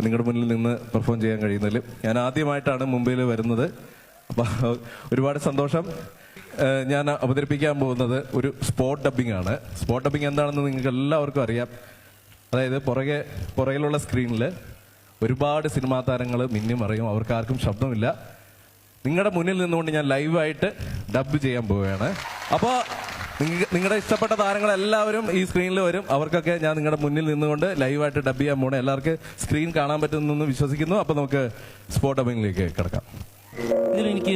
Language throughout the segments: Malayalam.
നിങ്ങളുടെ മുന്നിൽ നിന്ന് പെർഫോം ചെയ്യാൻ കഴിയുന്നതിൽ. ഞാൻ ആദ്യമായിട്ടാണ് മുംബൈയിൽ വരുന്നത്. അപ്പം ഒരുപാട് സന്തോഷം. ഞാൻ അവതരിപ്പിക്കാൻ പോകുന്നത് ഒരു സ്പോട്ട് ഡബ്ബിംഗ് ആണ്. സ്പോട്ട് ഡബ്ബിംഗ് എന്താണെന്ന് നിങ്ങൾക്ക് എല്ലാവർക്കും അറിയാം. അതായത് പുറകിലുള്ള സ്ക്രീനിൽ ഒരുപാട് സിനിമാ താരങ്ങൾ മിന്നി മറിയും, അവർക്ക് ആർക്കും ശബ്ദമില്ല. നിങ്ങളുടെ മുന്നിൽ നിന്നുകൊണ്ട് ഞാൻ ലൈവായിട്ട് ഡബ് ചെയ്യാൻ പോവുകയാണ്. അപ്പോൾ നിങ്ങളുടെ ഇഷ്ടപ്പെട്ട താരങ്ങളെല്ലാവരും ഈ സ്ക്രീനിൽ വരും. അവർക്കൊക്കെ ഞാൻ നിങ്ങളുടെ മുന്നിൽ നിന്നുകൊണ്ട് ലൈവായിട്ട് ഡബ് ചെയ്യാൻ പോകണം. എല്ലാവർക്കും സ്ക്രീൻ കാണാൻ പറ്റുമെന്ന് വിശ്വസിക്കുന്നു. അപ്പോൾ നമുക്ക് സ്പോട്ട് ഡബിങ്ങിലേക്ക് കിടക്കാം. ഇതിലെനിക്ക്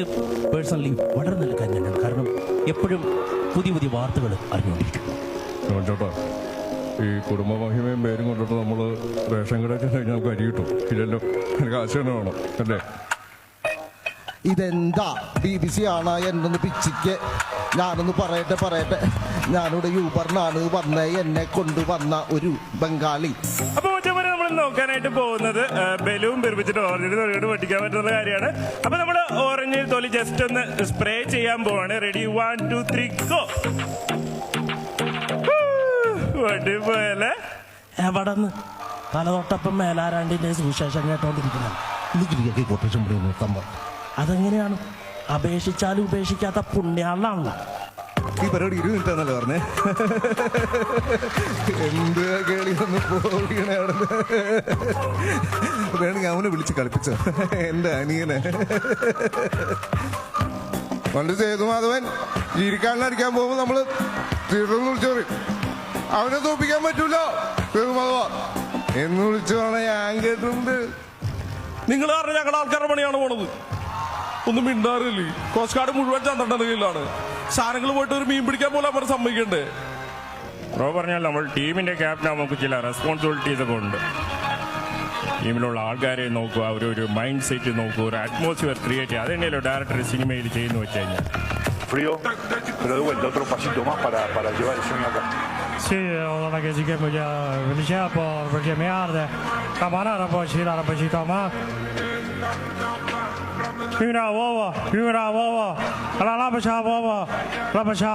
പേഴ്സണലി വളരെ നല്ല കാര്യമാണ്. കാരണം എപ്പോഴും പുതിയ പുതിയ വാർത്തകൾ അറിഞ്ഞുകൊണ്ടിരിക്കും. ചേട്ടാ, ഈ കുടുംബ മഹിമയും പേരും കൊണ്ടിട്ട് നമ്മൾ റേഷൻ കടയിൽ കഴിഞ്ഞാൽ നമുക്ക് അരി കിട്ടും. ഇല്ലല്ലോ, എനിക്ക് ആശയം വേണം അല്ലേ? ഇതെന്താ BBC ആണ് എന്നൊന്ന് പിച്ചിക്ക് ഞാനൊന്ന് പറയട്ടെ. ഞാനിവിടെ യൂബറിനാണ് വന്ന എന്നെ കൊണ്ടുവന്ന ഒരു ബംഗാളി. അപ്പൊ ഒറ്റവരെ നമ്മൾ നോക്കാനായിട്ട് പോകുന്നത് ബലൂൺ പെരുപ്പിച്ചിട്ട് ഓറഞ്ചിന് തൊലിയോട് പൊട്ടിക്കാൻ പറ്റുന്ന കാര്യമാണ്. അപ്പൊ നമ്മൾ ഓറഞ്ച് തൊലി ജസ്റ്റ് ഒന്ന് സ്പ്രേ ചെയ്യാൻ പോവാണ്. Ready, 1 2 3 go. പോലെ എവിടെ നിന്ന് തലതൊട്ടപ്പം മേലാരാണ്ടിന്റെ സുവിശേഷം കേട്ടോണ്ടിരിക്കുന്നത്. അതെങ്ങനെയാണ്? അപേക്ഷിച്ചാലും ഉപേക്ഷിക്കാത്ത പുണ്യാളാണല്ലോ. ഈ പരിപാടി 20 മിനിറ്റ് ആണല്ലോ പറഞ്ഞേ. എന്ത് കേളി ഒന്ന് പോകണേ അവിടെ വേണമെങ്കിൽ അവനെ വിളിച്ച് കളിപ്പിച്ചോ, എന്റെ അനിയനെ. പണ്ട് സേതുമാധവൻ ജീവിക്കാനടിക്കാൻ പോകുമ്പോൾ നമ്മള് തീർന്നു വിളിച്ചു പറയും, അവനെ തോപ്പിക്കാൻ പറ്റൂലോ സേതുമാധവ എന്ന് വിളിച്ചു പറഞ്ഞ ഞാൻ കേട്ടിട്ടുണ്ട്. നിങ്ങൾ പറഞ്ഞ ഞങ്ങളുടെ ആൾക്കാരുടെ പണിയാണ് പോണത്. ഒന്നും മിണ്ടാറില്ലേ? കോസ്റ്റ് ഗാർഡ് മുഴുവൻ ചന്ദ്രന്റെ കയ്യിലാണ്. സാധനങ്ങൾ പോയിട്ട് ഒരു മീൻ പിടിക്കാൻ പോലും അവർ സമ്മതിക്കണ്ടേ? ബ്രോ പറഞ്ഞാൽ നമ്മൾ ടീമിന്റെ ക്യാപ്റ്റൻ നമുക്ക് ചില റെസ്പോൺസിബിലിറ്റീസ് ഒക്കെ ഉണ്ട്. ടീമിലുള്ള ആൾക്കാരെ നോക്കുക, ഒരു മൈൻഡ് സെറ്റ് നോക്കുക, ഒരു അറ്റ്മോസ്ഫിയർ ക്രിയേറ്റ് ചെയ്യുക. അതെന്നെയല്ലോ ഡയറക്ടർ സിനിമയിൽ ചെയ്യുന്നു വെച്ച് കഴിഞ്ഞാൽ. Frío, pero de vuelta otro pasito más para llevar el sueño acá. Sí, ahora que sí que voy a venir porque me arde. Camarada, pues sí, un poquito más. Mira, boba. La pasha, boba. La pasha.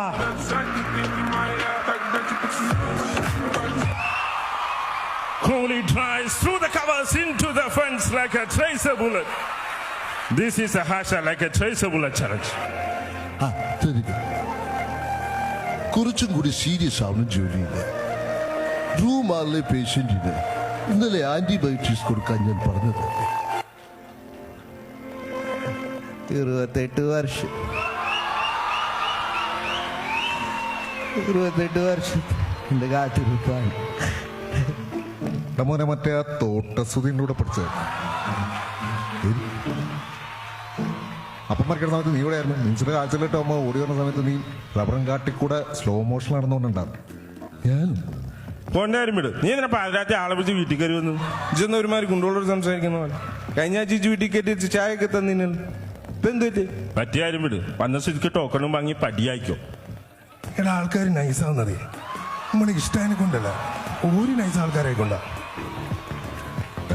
Kohli drives through the covers into the fence like a tracer bullet. This is a hashtag like a tracer bullet challenge. കുറച്ചും കൂടി സീരിയസ് ആവണം ജോലിയിൽ. റൂമാറിലെ പേഷ്യന്റിന് ഇന്നലെ ആന്റിബയോട്ടിക്സ് കൊടുക്കാൻ ഞാൻ പറഞ്ഞത്. 28 വർഷം എന്റെ കാത്തിരിപ്പാണ്. മോനെ മറ്റേ ആ തോട്ടസുതിൻ്റെ കൂടെ പഠിച്ചത് അപ്പം മറിക്കുന്ന സമയത്ത് നീ ഇവിടെ ആയിരുന്നു. നിൻസിന്റെ കാഴ്ചയിലിട്ട് അമ്മ ഓടി വന്ന സമയത്ത് നീ റബ്ബറും കാട്ടിക്കൂടെ സ്ലോ മോഷൻ നടന്നുകൊണ്ടുണ്ടാകും. ഞാൻ കൊണ്ടാരും വിട്. നീ എന്തിനാ പാതിരാത്രി ആളെ വിളിച്ച് വീട്ടിൽ കയറി വന്നു? ഇജെന്ന ഒരുമാതിരി കുണ്ടോളോട് സംസാരിക്കുന്ന പോലെ. കഴിഞ്ഞ ആഴ്ച വീട്ടിൽ കയറ്റി ചായയൊക്കെ തന്നില്ല. ഇപ്പൊ എന്ത് പറ്റി? പറ്റിയാരും വിട്. വന്ന സ്ഥിതിക്ക് ടോക്കണും വാങ്ങി പടിയായിക്കോ. എടാ, ആൾക്കാർ നൈസാവുന്നതേ നമ്മളെ ഇഷ്ടാനെ കൊണ്ടല്ല, ഒരു നൈസ് ആൾക്കാരെ കൊണ്ടാ.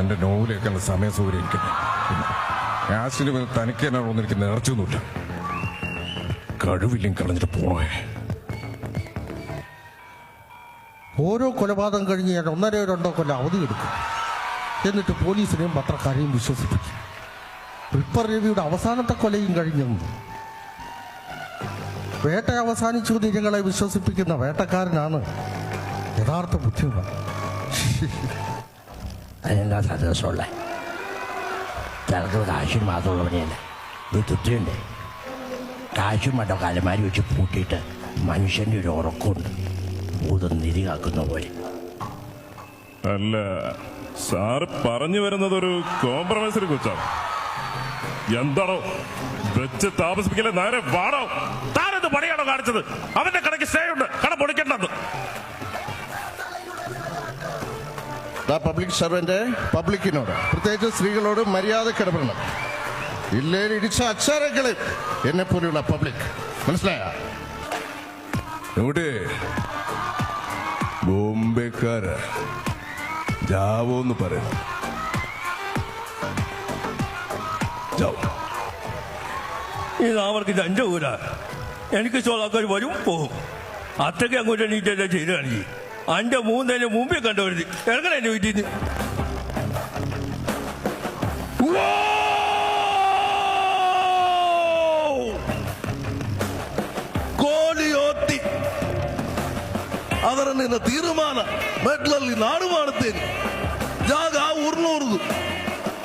എന്റെ നോവിലേക്കുള്ള സമയ സൗകര്യം എനിക്കില്ല. ആശിന് തനിക്ക് തന്നെ എനിക്ക് നേർച്ചൊന്നുമില്ല. കഴിവില്ലെങ്കിൽ കളഞ്ഞിട്ട് പോണേ. ഓരോ കൊലപാതകം കഴിഞ്ഞ് ഞാൻ 1-2 കൊല്ലം അവധി എടുക്കും. എന്നിട്ട് പോലീസിനെയും പത്രക്കാരെയും വിശ്വസിപ്പിക്കും. റിപ്പർ രവിയുടെ അവസാനത്തെ കൊലയും കഴിഞ്ഞു. വേട്ട അവസാനിച്ചു നിരങ്ങളെ വിശ്വസിപ്പിക്കുന്ന വേട്ടക്കാരനാണ് യഥാർത്ഥ ബുദ്ധിമാൻ. അതിനെന്താ സന്തോഷമുള്ള? ചിലർക്ക് കാശും മാത്രമുള്ള പണിയല്ല, ഇത് തുറ്റുണ്ട്. കാശും മറ്റോ കലമാരി വെച്ച് പൂട്ടിയിട്ട് മനുഷ്യൻ്റെ ഒരു ഉറക്കമുണ്ട്, ഭൂതം നിധികാക്കുന്ന പോലെ. അല്ല, സാറ് പറഞ്ഞു വരുന്നത് ഒരു കോംപ്രമൈസിനെ കുറിച്ചാണ്. എന്താണോ വെച്ച് താമസിപ്പിക്കലേ, നേരെ വാടോ. താനെന്ത് പണിയാണോ കാണിച്ചത്? അവന്റെ കടയ്ക്ക് സ്റ്റേ ഉണ്ട്, കട പൊളിക്കേണ്ടത്. പബ്ലിക് സർവന്റ് പബ്ലിക്കിനോട്, പ്രത്യേകിച്ച് സ്ത്രീകളോട് മര്യാദയ്ക്ക് ഇടപെടണം. ഇല്ലേ ഇടിച്ച അച്ചാരങ്ങളെ എന്നെ പോലെയുള്ള പബ്ലിക്, മനസ്സിലായ? ഇവിടെ ബോംബെക്കാര് ജാവോന്ന് പറയണം. ഇത് അവർക്ക് എൻ്റെ ഊരാ. എനിക്ക് ചോളാക്കാർ വരും പോകും. അത്രയ്ക്ക് അങ്ങോട്ട് എണീറ്റെല്ലാം ചെയ്താണെങ്കിൽ എൻ്റെ 3 മുമ്പേ കണ്ടുവരുത്. ഇറങ്ങണം എൻ്റെ വീട്ടിൽ നിന്ന്. ಅದರ ನಿನ್ನ ತೀರ್ಮಾನ ಮೆಟ್ಲಲ್ಲಿ ನಾಡು ಮಾಡುತ್ತೇನೆ. ಜಾಗ ಊರ್ನೂರ್ದು.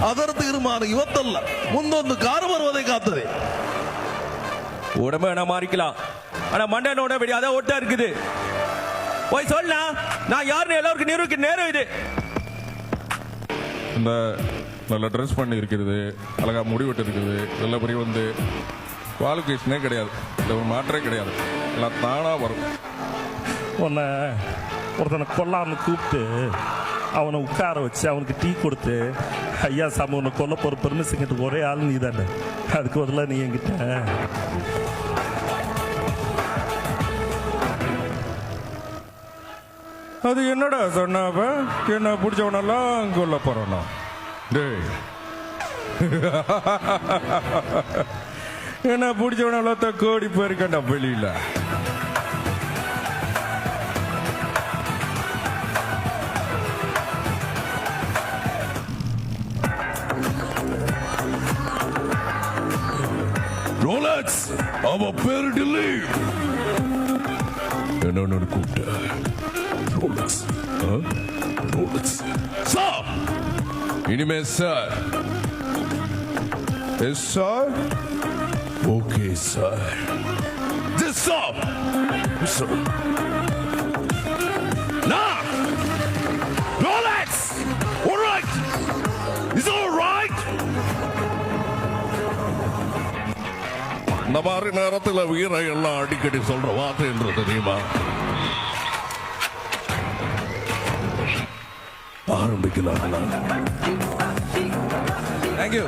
ಅದರ ತೀರ್ಮಾನ ಇವತ್ತಲ್ಲ, ಮುಂದೊಂದು ಕಾರು ಬರುವುದಕ್ಕಾಗ್ತದೆ. உடம்பு வேணா மாறிக்கலாம், ஆனா மண்டனோட வெடி அதான் ஒட்டா இருக்குது. போய் சொல்ல, நான் யாருன்னு எல்லாருக்கும் நிரூபிக்க நேரம் இது. இந்த நல்ல ட்ரெஸ் பண்ணி இருக்கிறது, அழகா முடி வெட்டு இருக்குது, நல்லபடி வந்து குவாலிஃபிகேஷனே கிடையாது, இல்லை ஒரு மாற்றே கிடையாது, எல்லாம் தானா வரும். உன்னை ஒருத்தனை கொல்லான்னு கூப்பிட்டு அவனை உட்கார வச்சு அவனுக்கு டீ கொடுத்து ஐயா சாமி உன்னை கொல்ல போகிற பெர்மிஷன் கிட்ட ஒரே ஆள் நீ தானே. அதுக்கு பதிலாக நீ என்கிட்ட அது என்னடா சொன்னாப்ப என்ன பிடிச்சவனெல்லாம் கொல்ல போறானா? டேய் என்ன பிடிச்சவனெல்லாம் கோடி போயிருக்கேன்டா வெளியில. ரோலக்ஸ் அவ பேரு டில்லி. என்ன கூப்பிட்ட? Rolex Rolex sir. இனிமே sir. Yes sir. Okay sir. This sir. Sir நான் ரோலக்ஸ். ஆல்ரைட். Is alright. இந்த மாதிரி நேரத்தில் வீரை எல்லாம் அடிக்கடி சொல்ற வார்த்தை என்று தெரியுமா? ஆரம்பிக்கலாம். Thank you.